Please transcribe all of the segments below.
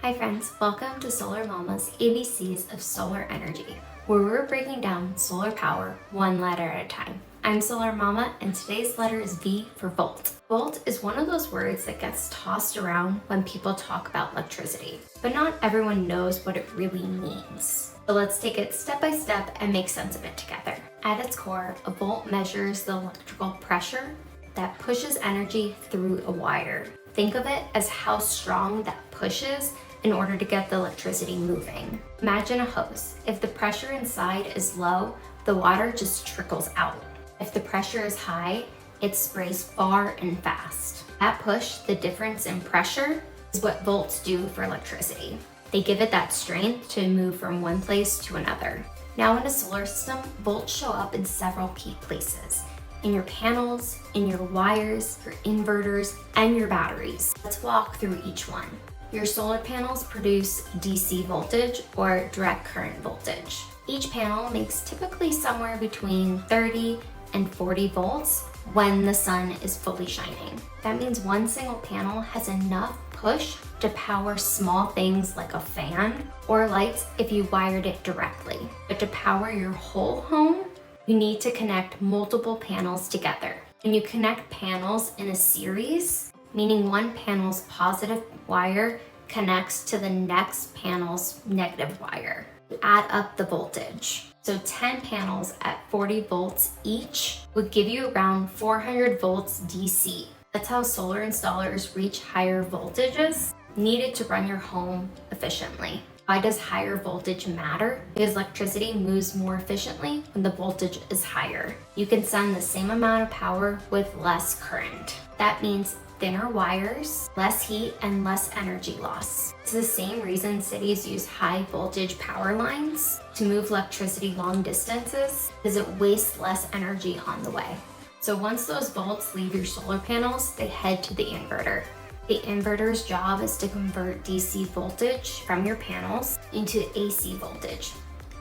Hi friends, welcome to Solar Mama's ABCs of Solar Energy, where we're breaking down solar power one letter at a time. I'm Solar Mama, and today's letter is V for volt. Volt is one of those words that gets tossed around when people talk about electricity, but not everyone knows what it really means. So let's take it step by step and make sense of it together. At its core, a volt measures the electrical pressure that pushes energy through a wire. Think of it as how strong that pushes in order to get the electricity moving. Imagine a hose. If the pressure inside is low, the water just trickles out. If the pressure is high, it sprays far and fast. That push, the difference in pressure, is what volts do for electricity. They give it that strength to move from one place to another. Now in a solar system, volts show up in several key places. In your panels, in your wires, your inverters, and your batteries. Let's walk through each one. Your solar panels produce DC voltage or direct current voltage. Each panel makes typically somewhere between 30 and 40 volts when the sun is fully shining. That means one single panel has enough push to power small things like a fan or lights if you wired it directly. But to power your whole home, you need to connect multiple panels together. When you connect panels in a series, meaning one panel's positive wire connects to the next panel's negative wire. You add up the voltage. So 10 panels at 40 volts each would give you around 400 volts DC. That's how solar installers reach higher voltages needed to run your home efficiently. Why does higher voltage matter? Because electricity moves more efficiently when the voltage is higher. You can send the same amount of power with less current. That means thinner wires, less heat, and less energy loss. It's the same reason cities use high voltage power lines to move electricity long distances, because it wastes less energy on the way. So once those volts leave your solar panels, they head to the inverter. The inverter's job is to convert DC voltage from your panels into AC voltage,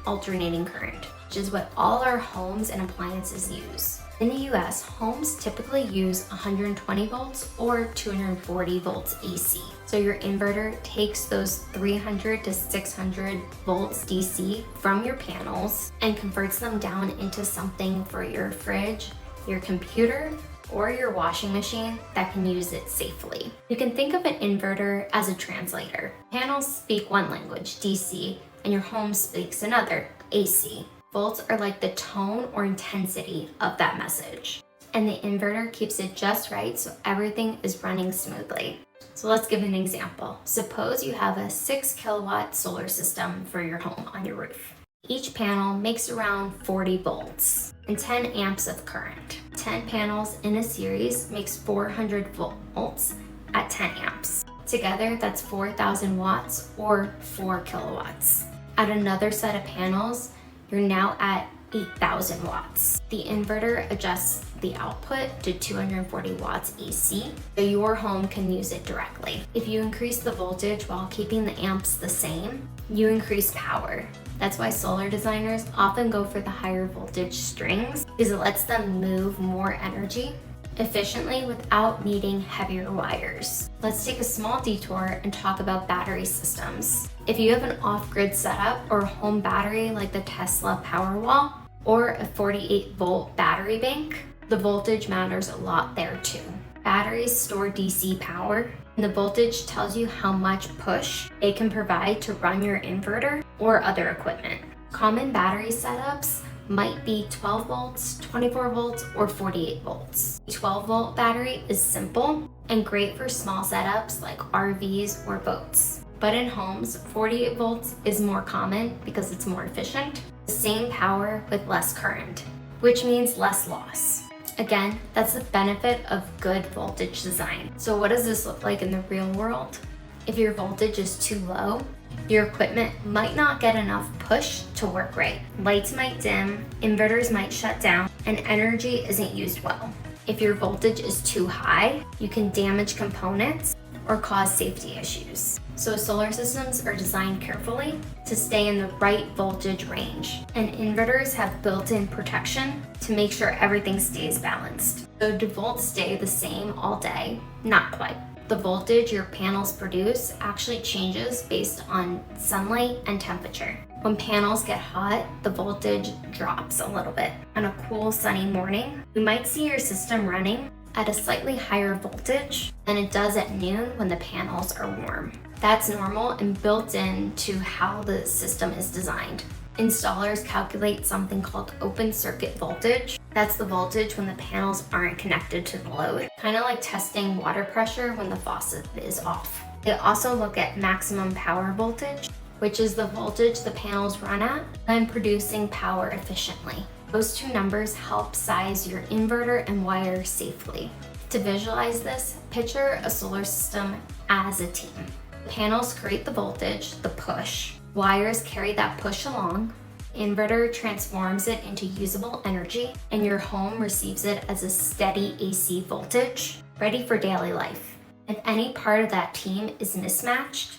alternating current, which is what all our homes and appliances use. In the US, homes typically use 120 volts or 240 volts AC. So your inverter takes those 300 to 600 volts DC from your panels and converts them down into something for your fridge, your computer, or your washing machine that can use it safely. You can think of an inverter as a translator. Panels speak one language, DC, and your home speaks another, AC. Volts are like the tone or intensity of that message. And the inverter keeps it just right so everything is running smoothly. So let's give an example. Suppose you have a 6 kilowatt solar system for your home on your roof. Each panel makes around 40 volts and 10 amps of current. 10 panels in a series makes 400 volts at 10 amps. Together, that's 4,000 watts or 4 kilowatts. At another set of panels, you're now at 8,000 watts. The inverter adjusts the output to 240 watts AC, so your home can use it directly. If you increase the voltage while keeping the amps the same, you increase power. That's why solar designers often go for the higher voltage strings, because it lets them move more energy efficiently without needing heavier wires. Let's take a small detour and talk about battery systems. If you have an off-grid setup or a home battery like the Tesla Powerwall or a 48 volt battery bank, the voltage matters a lot there too. Batteries store DC power, and the voltage tells you how much push they can provide to run your inverter or other equipment. Common battery setups might be 12 volts, 24 volts, or 48 volts. A 12 volt battery is simple and great for small setups like RVs or boats. But in homes, 48 volts is more common because it's more efficient. The same power with less current, which means less loss. Again, that's the benefit of good voltage design. So what does this look like in the real world? If your voltage is too low, your equipment might not get enough push to work right. Lights might dim, inverters might shut down, and energy isn't used well. If your voltage is too high, you can damage components or cause safety issues. So solar systems are designed carefully to stay in the right voltage range, and inverters have built-in protection to make sure everything stays balanced. So do volts stay the same all day? Not quite. The The voltage your panels produce actually changes based on sunlight and temperature. When panels get hot, the voltage drops a little bit. On a cool, sunny morning, you might see your system running at a slightly higher voltage than it does at noon when the panels are warm. That's normal and built into how the system is designed. Installers calculate something called open circuit voltage. That's the voltage when the panels aren't connected to the load, kind of like testing water pressure when the faucet is off. They also look at maximum power voltage, which is the voltage the panels run at when producing power efficiently. Those two numbers help size your inverter and wire safely. To visualize this, picture a solar system as a team. The panels create the voltage, the push. Wires carry that push along. Inverter transforms it into usable energy, and your home receives it as a steady AC voltage, ready for daily life. If any part of that team is mismatched,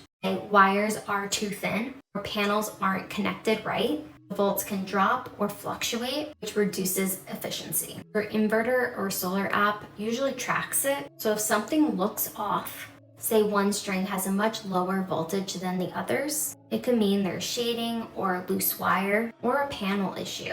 wires are too thin, or panels aren't connected right, the volts can drop or fluctuate, which reduces efficiency. Your inverter or solar app usually tracks it, so if something looks off, say one string has a much lower voltage than the others, it could mean there's shading or a loose wire or a panel issue.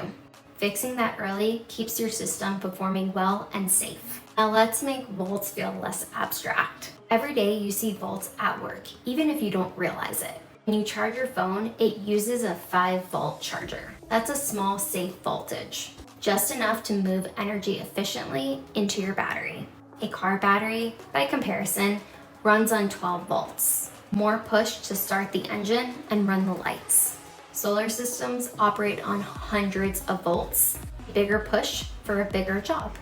Fixing that early keeps your system performing well and safe. Now let's make volts feel less abstract. Every day you see volts at work, even if you don't realize it. When you charge your phone, it uses a 5-volt charger. That's a small, safe voltage, just enough to move energy efficiently into your battery. A car battery, by comparison, runs on 12 volts. More push to start the engine and run the lights. Solar systems operate on hundreds of volts. Bigger push for a bigger job.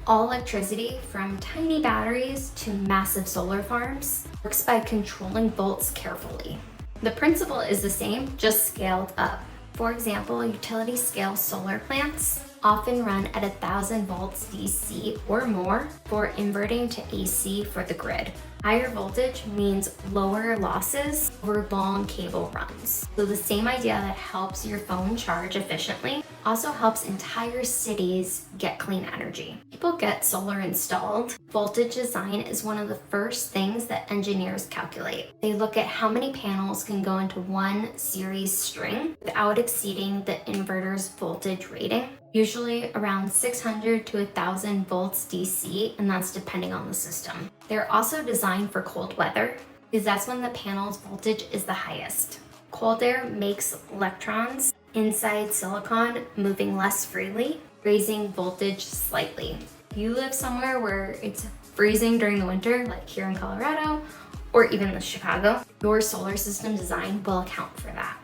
All electricity, from tiny batteries to massive solar farms, works by controlling volts carefully. The principle is the same, just scaled up. For example, utility scale solar plants often run at 1,000 volts DC or more for inverting to AC for the grid. Higher voltage means lower losses over long cable runs. So the same idea that helps your phone charge efficiently also helps entire cities get clean energy. People get solar installed. Voltage design is one of the first things that engineers calculate. They look at how many panels can go into one series string without exceeding the inverter's voltage rating. Usually around 600 to 1,000 volts DC, and that's depending on the system. They're also designed for cold weather, because that's when the panel's voltage is the highest. Cold air makes electrons inside silicon moving less freely, raising voltage slightly. If you live somewhere where it's freezing during the winter, like here in Colorado, or even Chicago, your solar system design will account for that.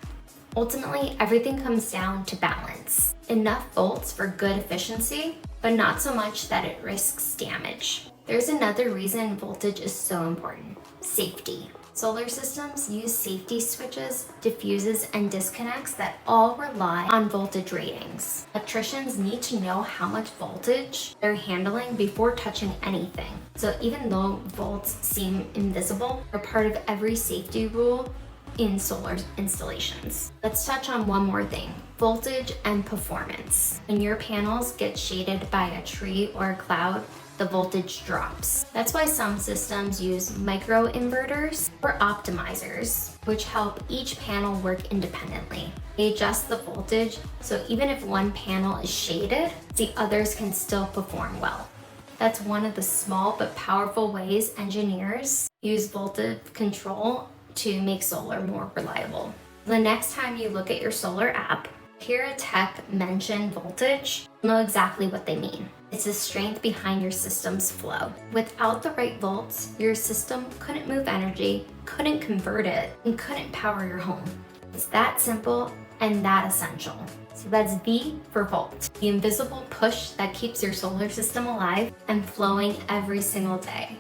Ultimately, everything comes down to balance. Enough volts for good efficiency, but not so much that it risks damage. There's another reason voltage is so important: safety. Solar systems use safety switches, diffuses, and disconnects that all rely on voltage ratings. Electricians need to know how much voltage they're handling before touching anything. So even though volts seem invisible, they're part of every safety rule in solar installations. Let's touch on one more thing: voltage and performance. When your panels get shaded by a tree or a cloud, the voltage drops. That's why some systems use micro inverters or optimizers, which help each panel work independently. They adjust the voltage, so even if one panel is shaded, the others can still perform well. That's one of the small but powerful ways engineers use voltage control to make solar more reliable. The next time you look at your solar app, hear a tech mention voltage, you'll know exactly what they mean. It's the strength behind your system's flow. Without the right volts, your system couldn't move energy, couldn't convert it, and couldn't power your home. It's that simple and that essential. So that's V for volt, the invisible push that keeps your solar system alive and flowing every single day.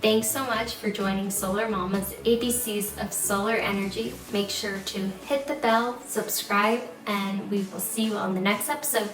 Thanks so much for joining Solar Mama's ABCs of Solar Energy. Make sure to hit the bell, subscribe, and we will see you on the next episode.